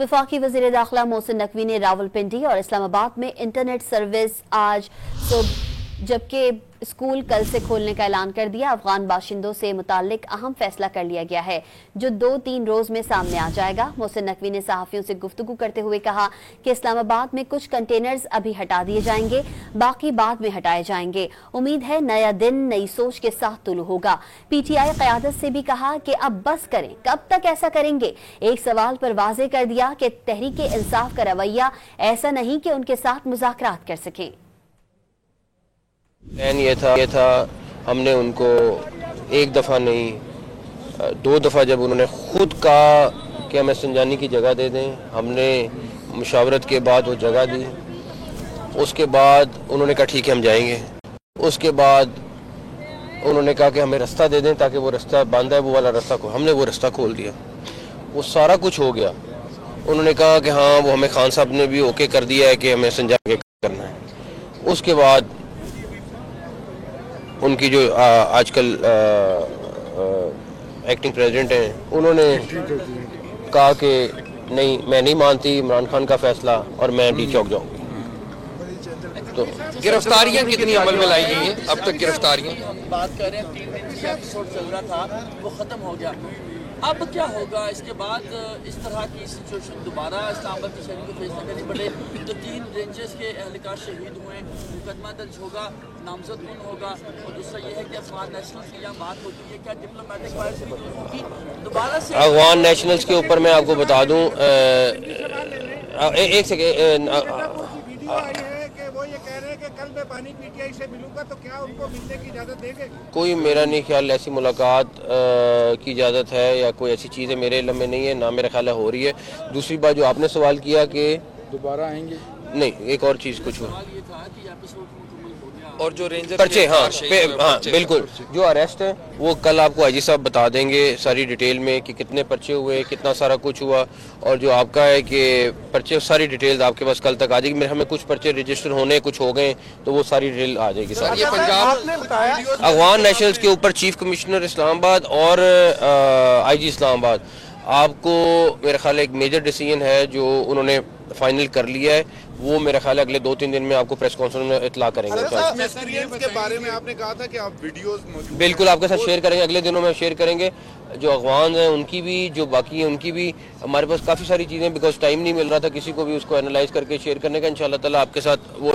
वफाकी वज़ीर दाखिला मोहसिन नकवी ने रावलपिंडी और इस्लामाबाद में इंटरनेट सर्विस आज जबकि स्कूल कल से खोलने का ऐलान कर दिया। अफगान बाशिंदों से मुताल्लिक अहम फैसला कर लिया गया है जो 2-3 रोज में सामने आ जाएगा। मोहसिन नकवी ने सहाफियों से गुफ्तगू करते हुए कहा कि इस्लामाबाद में कुछ कंटेनर्स अभी हटा दिए जाएंगे, बाकी बाद में हटाए जाएंगे। उम्मीद है नया दिन नई सोच के साथ तुलू होगा। PTI क़यादत से भी कहा कि अब बस करें, कब तक ऐसा करेंगे। एक सवाल पर वाज़ेह कर दिया कि तहरीक इंसाफ का रवैया ऐसा नहीं कि उनके साथ मुज़ाकरात कर सकें। प्लान ये था हमने उनको एक दफ़ा नहीं 2 दफ़ा जब उन्होंने खुद कहा कि हमें संजानी की जगह दे दें, हमने मुशावरत के बाद वो जगह दी। उसके बाद उन्होंने कहा ठीक है हम जाएंगे। उसके बाद उन्होंने कहा कि हमें रास्ता दे दें ताकि वो रास्ता बंद है वो वाला रास्ता को, हमने वो रास्ता खोल दिया। वो सारा कुछ हो गया। उन्होंने कहा कि हाँ वो हमें खान साहब ने भी ओके कर दिया है कि हमें संजा के करना है। उसके बाद उनकी जो आजकल एक्टिंग प्रेसिडेंट हैं उन्होंने कहा कि नहीं मैं नहीं मानती इमरान खान का फैसला और मैं डी चौक जाऊंगी। तो गिरफ्तारियां कितनी अमल में लाई गई हैं अब तक? गिरफ्तारियां बात कर रहे हैं, 3 दिन का एपिसोड चल रहा था वो खत्म हो गया। अब क्या होगा इसके बाद? इस तरह की सिचुएशन दोबारा इस्लामाबाद के शहरी को फेस न करनी पड़े तो 3 रेंजर्स के एहलकार शहीद हुए, मुकदमा दर्ज होगा, नामजद कौन होगा? और दूसरा ये है कि अफगान नेशनल्स की यहाँ बात होती है, क्या डिप्लोमेटिक फाइल्स होगी दोबारा से? अफगान नेशनल्स के ऊपर मैं आपको बता दूं, एक सेकेंड, वो ये कह रहे हैं कि कल मैं पानी PTI से मिलूंगा तो क्या उनको मिलने की इजाजत देंगे? कोई मेरा नहीं ख्याल ऐसी मुलाकात की इजाज़त है या कोई ऐसी चीज़ है मेरे इल्म में नहीं है, ना मेरा ख्याल है हो रही है। दूसरी बात जो आपने सवाल किया कि दोबारा आएंगे, नहीं एक और चीज़ कुछ हुआ और जो रेंजर पर्चे, हाँ बिल्कुल, जो अरेस्ट है वो कल आपको IG साहब बता देंगे सारी डिटेल में कि कितने पर्चे हुए, कितना सारा कुछ हुआ। और जो आपका है कि पर्चे सारी डिटेल्स आपके पास कल तक आ जाएगी। मेरे हमें कुछ पर्चे रजिस्टर होने कुछ हो गए तो वो सारी डिटेल आ जाएगी सर। ये पंजाब अफगान नेशनल्स के ऊपर चीफ कमिश्नर इस्लामाबाद और IG इस्लामाबाद आपको मेरा ख्याल है एक मेजर डिसीजन है जो उन्होंने फाइनल कर लिया है। वो मेरा ख्याल है अगले 2-3 दिन में आपको प्रेस कॉन्फ्रेंस में इतला करेंगे। के बारे में आपने कहा था कि आप वीडियोस बिल्कुल आपके साथ शेयर करेंगे, अगले दिनों में शेयर करेंगे। जो अफगान हैं उनकी भी, जो बाकी हैं उनकी भी, हमारे पास काफ़ी सारी चीज़ें बिकॉज टाइम नहीं मिल रहा था किसी को भी उसको एनालाइज करके शेयर करने का। इंशाल्लाह ताला आपके साथ वो